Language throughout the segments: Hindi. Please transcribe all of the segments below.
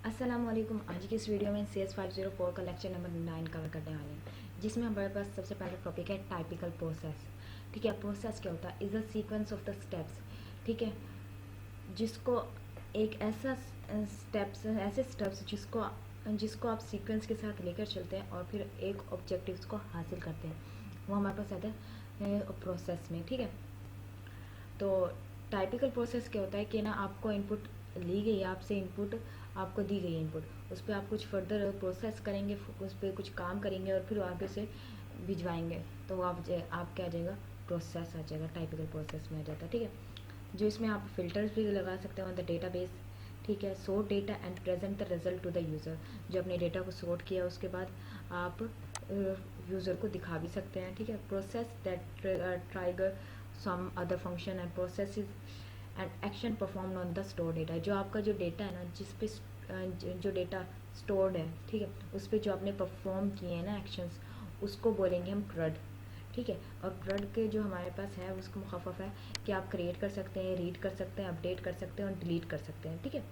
अस्सलामुअलैकुम। आज की इस वीडियो में CS504 का लेक्चर नंबर 9 कवर करने वाले हैं, जिसमें हमारे पास सबसे पहला टॉपिक है टाइपिकल प्रोसेस। ठीक है, प्रोसेस क्या होता है? Is a sequence of the steps. ठीक है, जिसको एक ऐसा स्टेप्स ऐसे स्टेप्स जिसको जिसको आप सीक्वेंस के साथ लेकर चलते हैं और फिर एक ऑब्जेक्टिव्स को हासिल करते हैं, वो हमारे पास आता है प्रोसेस में। ठीक है, तो टाइपिकल प्रोसेस क्या होता है कि ना आपको इनपुट ली गई है, आपसे इनपुट आपको दी गई है इनपुट, उस पर आप कुछ फर्दर प्रोसेस करेंगे, उस पर कुछ काम करेंगे और फिर आगे से भिजवाएंगे, तो वो आप क्या आ जाएगा? प्रोसेस आ जाएगा, टाइपिकल प्रोसेस में आ जाता है। ठीक है, जो इसमें आप फिल्टर्स भी लगा सकते हैं ऑन द डेटाबेस। ठीक है, sort data and present the result to the user. जो अपने डेटा को सोर्ट किया उसके बाद आप यूज़र को दिखा भी सकते हैं। ठीक है, process that trigger some other function and processes and action perform on the store data. जो आपका जो डेटा है ना, जिस पे जो डेटा स्टोर्ड है, ठीक है, उस पर जो आपने परफॉर्म किए हैं ना एक्शंस, उसको बोलेंगे हम CRUD। ठीक है, और CRUD के जो हमारे पास है उसको मुखफ़फ़ है कि आप क्रिएट कर सकते हैं, रीड कर सकते हैं, अपडेट कर सकते हैं और डिलीट कर सकते हैं। ठीक है,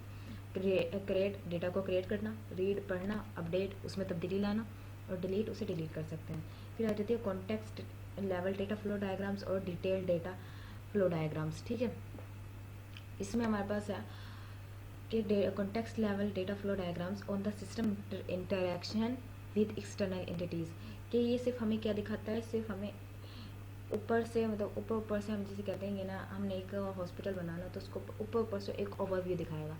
क्रिएट डेटा को क्रिएट करना, रीड पढ़ना, अपडेट उसमें तब्दीली लाना और डिलीट उसे डिलीट कर सकते हैं। फिर आ जाती है context level data flow diagrams और डिटेल डेटा फ्लो डायग्राम्स। ठीक है, इसमें हमारे पास है कि context level data flow diagrams on the system interaction with external entities. कि ये सिर्फ हमें क्या दिखाता है? सिर्फ हमें ऊपर से, मतलब ऊपर से हम जैसे कहते हैं ना, हमने एक हॉस्पिटल बनाना तो उसको ऊपर से एक ओवरव्यू दिखाएगा,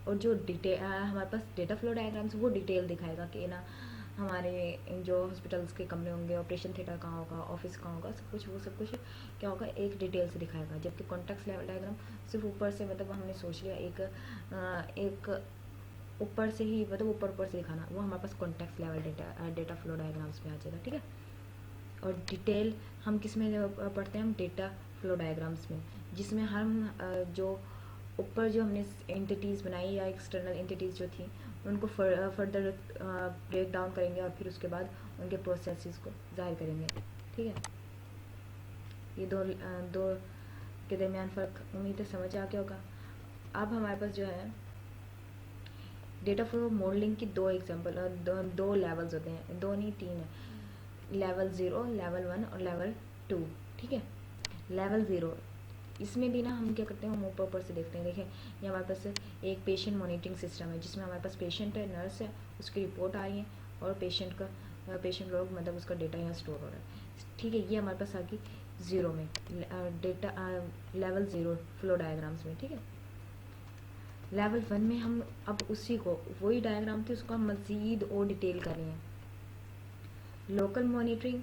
और जो डिटेल हमारे पास डेटा फ्लो डायग्राम्स वो डिटेल दिखाएगा कि ना हमारे जो हॉस्पिटल्स के कमरे होंगे, ऑपरेशन थिएटर कहाँ होगा, ऑफिस कहाँ होगा, सब कुछ वो सब कुछ क्या होगा? एक डिटेल से दिखाएगा। जबकि कॉन्टेक्स्ट लेवल डायग्राम सिर्फ ऊपर से, मतलब हमने सोच लिया एक ऊपर से ही, मतलब ऊपर से दिखाना, वो हमारे पास context level data flow diagrams में आ जाएगा। ठीक है, और डिटेल हम किस में पढ़ते हैं? हम डेटा फ्लो डायग्राम्स में, जिसमें हम जो ऊपर जो हमने एंटिटीज़ बनाई या एक्सटर्नल एंटिटीज़ जो थी उनको फर्दर ब्रेक डाउन करेंगे और फिर उसके बाद उनके प्रोसेसेस को ज़ाहिर करेंगे। ठीक है, ये दो के दरमियान फ़र्क उम्मीद है समझ आ गया होगा। अब हमारे पास जो है डेटा फ्लो मॉडलिंग की दो एग्जांपल, दो लेवल्स होते हैं, दो नहीं तीन है, लेवल 0, लेवल 1 और लेवल 2। ठीक है, लेवल 0 इसमें भी ना हम क्या करते हैं? हम ऊपर से देखते हैं। देखें, ये हमारे पास एक पेशेंट मॉनिटरिंग सिस्टम है, जिसमें हमारे पास पेशेंट है, नर्स है, उसकी रिपोर्ट आ रही है और पेशेंट लोग, मतलब उसका डेटा यहाँ स्टोर हो रहा है। ठीक है, ये हमारे पास आ गई 0 में, डेटा लेवल 0 फ्लो डायग्राम्स में। ठीक है, लेवल 1 में हम अब उसी को, वही डायग्राम थी, उसको हम मज़ीद और डिटेल कर रहे हैं। लोकल मॉनिटरिंग,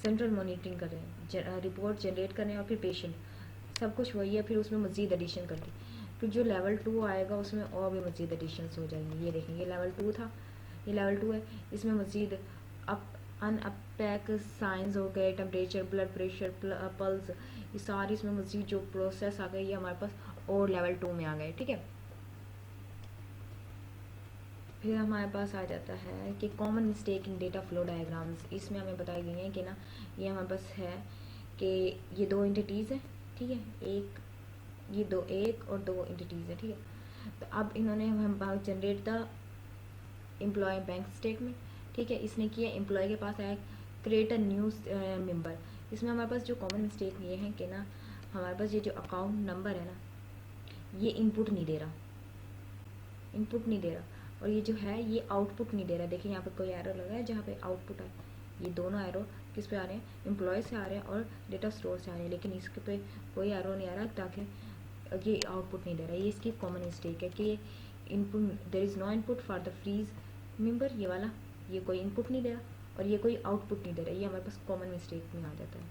सेंट्रल मॉनिटरिंग कर रहे हैं, रिपोर्ट जनरेट कर रहे हैं और फिर पेशेंट, सब कुछ वही है। फिर उसमें मज़ीद एडिशन कर दी। फिर जो लेवल 2 आएगा उसमें और भी मज़ीद एडिशंस हो जाएंगे। ये देखेंगे, लेवल 2 था, ये लेवल 2 है, इसमें मज़ीद अप अनअपैक साइंस हो गए, टेम्परेचर, ब्लड प्रेशर, पल्स, ये सारी इसमें मज़ीद जो प्रोसेस आ गए, ये हमारे पास और लेवल 2 में आ गए। ठीक है, फिर हमारे पास आ जाता है कि common mistake in data flow diagrams. इसमें हमें बताई गई है कि ना, ये हमारे पास है कि ये दो एंटिटीज़ हैं। ठीक है, एक और दो एंटिटीज़ है। ठीक है, तो अब इन्होंने हम generate the employ bank statement. ठीक है, इसने किया, एम्प्लॉय के पास आया क्रिएट अ न्यू मेंबर। इसमें हमारे पास जो कॉमन मिस्टेक ये है कि ना, हमारे पास ये जो अकाउंट नंबर है ना, ये इनपुट नहीं दे रहा, और ये जो है ये आउटपुट नहीं दे रहा। देखिए यहाँ पे कोई एरर लगा है जहाँ पे आउटपुट है, ये दोनों एरो किस पे आ रहे हैं? एम्प्लॉय से आ रहे हैं और डेटा स्टोर से आ रहे हैं, लेकिन इसके पे कोई एरो नहीं आ रहा ताकि ये आउटपुट नहीं दे रहा है। ये इसकी कॉमन मिस्टेक है कि ये input, there is no input for the freeze member, ये वाला, ये कोई इनपुट नहीं दे रहा और ये कोई आउटपुट नहीं दे रहा। ये हमारे पास कॉमन मिस्टेक में आ जाता है।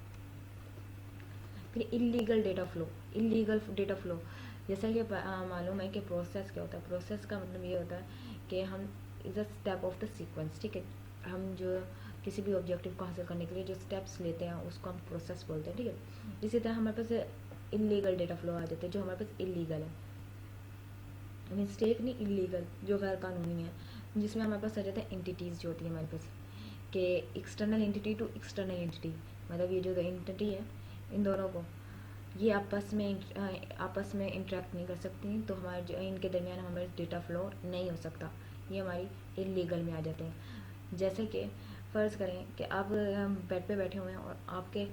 फिर इलीगल डेटा फ्लो, जैसा कि मालूम है कि प्रोसेस क्या होता है? प्रोसेस का मतलब ये होता है कि हम is a step of the sequence. ठीक है, हम जो किसी भी ऑब्जेक्टिव को हासिल करने के लिए जो स्टेप्स लेते हैं उसको हम प्रोसेस बोलते हैं। ठीक है, इसी तरह हमारे पास इलीगल डेटा फ्लो आ जाते हैं, जो हमारे पास इलीगल है, मिस्टेक नहीं, इलीगल, जो गैर कानूनी है, जिसमें हमारे पास आ जाता है एंटिटीज़ जो होती है हमारे पास, कि external entity to external entity, मतलब ये जो एंटिटी है इन दोनों को ये आपस में इंटरेक्ट नहीं कर सकती, तो हमारे जो इनके दरमियान हमारा डेटा फ्लो नहीं हो सकता, ये हमारी इलीगल में आ जाते हैं। जैसे कि फ़र्ज़ करें कि आप बेड पे बैठे हुए हैं और आपके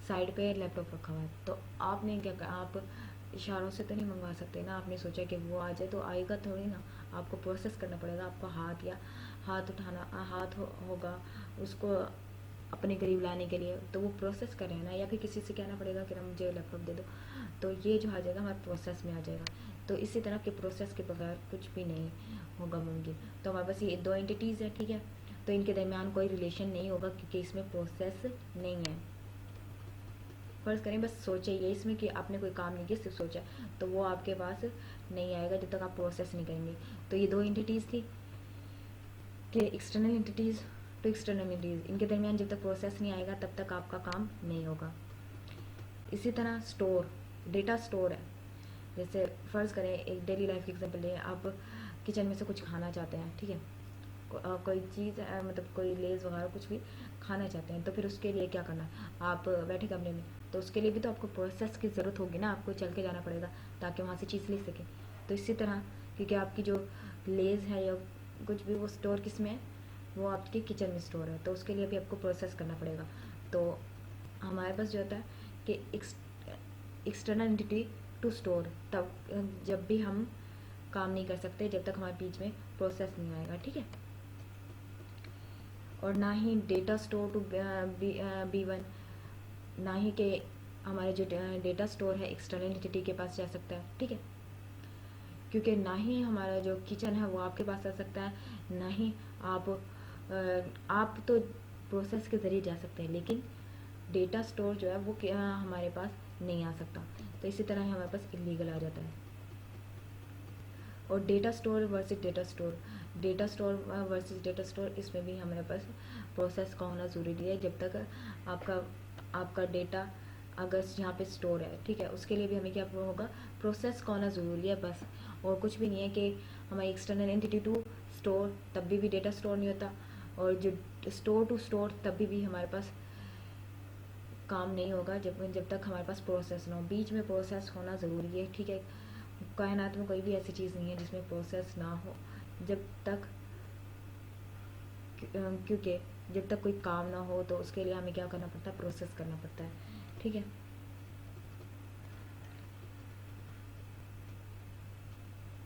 साइड पे लैपटॉप रखा हुआ है, तो आपने क्या कहा, आप इशारों से तो नहीं मंगवा सकते ना, आपने सोचा कि वो आ जाए, तो आएगा थोड़ी ना, आपको प्रोसेस करना पड़ेगा, आपको हाथ उठाना होगा उसको अपने करीब लाने के लिए, तो वो प्रोसेस कर रहे हैं ना, या फिर किसी से कहना पड़ेगा कि ना मुझे लैपटॉप दे दो, तो ये जो आ जाएगा हमारे प्रोसेस में आ जाएगा। तो इसी तरह के प्रोसेस के बगैर कुछ भी नहीं होगा मुमकिन। तो हमारे पास ये 2 एंटिटीज़ हैं, ठीक है, तो इनके दरमियान कोई रिलेशन नहीं होगा क्योंकि इसमें प्रोसेस नहीं है। फ़र्ज़ करें, बस सोचे ये इसमें कि आपने कोई काम नहीं किया, सिर्फ सोचा, तो वो आपके पास नहीं आएगा जब तक आप प्रोसेस नहीं करेंगे। तो ये 2 एंटिटीज़ थी कि external entities to external entities, इनके दरमियान जब तक प्रोसेस नहीं आएगा तब तक आपका काम नहीं होगा। इसी तरह डेटा स्टोर है। जैसे फ़र्ज़ करें, एक डेली लाइफ की एग्जांपल लें, आप किचन में से कुछ खाना चाहते हैं, ठीक है, कोई चीज़ मतलब कोई लेज़ वगैरह कुछ भी खाना चाहते हैं, तो फिर उसके लिए क्या करना, आप बैठे कमरे में, तो उसके लिए भी तो आपको प्रोसेस की ज़रूरत होगी ना, आपको चल के जाना पड़ेगा ताकि वहाँ से चीज़ ले सकें। तो इसी तरह, क्योंकि आपकी जो लेज़ है या कुछ भी, वो स्टोर किस में है, वो आपके किचन में स्टोर है, तो उसके लिए भी आपको प्रोसेस करना पड़ेगा। तो हमारे पास जो होता है कि एक्सटर्नल एंटिटी टू स्टोर, तब जब भी हम काम नहीं कर सकते जब तक हमारे बीच में प्रोसेस नहीं आएगा, ठीक है। और ना ही डेटा स्टोर टू B1, ना ही कि हमारे जो डेटा स्टोर है एक्सटर्नल एंटिटी के पास जा सकता है, ठीक है, क्योंकि ना ही हमारा जो किचन है वो आपके पास आ सकता है, ना ही आप तो प्रोसेस के ज़रिए जा सकते हैं, लेकिन डेटा स्टोर जो है वो हमारे पास नहीं आ सकता। तो इसी तरह ही हमारे पास इलीगल आ जाता है। और data store versus data store, इसमें भी हमारे पास प्रोसेस का होना ज़रूरी है। जब तक आपका डेटा अगर यहाँ पे स्टोर है, ठीक है, उसके लिए भी हमें क्या होगा, प्रोसेस का होना ज़रूरी है बस, और कुछ भी नहीं है कि हमारी एक्सटर्नल एंटिटी टू स्टोर, तब भी डेटा स्टोर नहीं होता, और जो स्टोर टू स्टोर तब भी हमारे पास काम नहीं होगा जब तक हमारे पास प्रोसेस ना हो। बीच में प्रोसेस होना ज़रूरी है, ठीक है, कायनात में कोई भी ऐसी चीज़ नहीं है जिसमें प्रोसेस ना हो, जब तक क्योंकि जब तक कोई काम ना हो तो उसके लिए हमें क्या करना पड़ता है, प्रोसेस करना पड़ता है, ठीक है।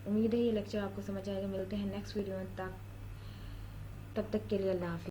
उम्मीद है ये लेक्चर आपको समझ आएगा। मिलते हैं नेक्स्ट वीडियो में, तब तक के लिए अल्लाह हाफिज़।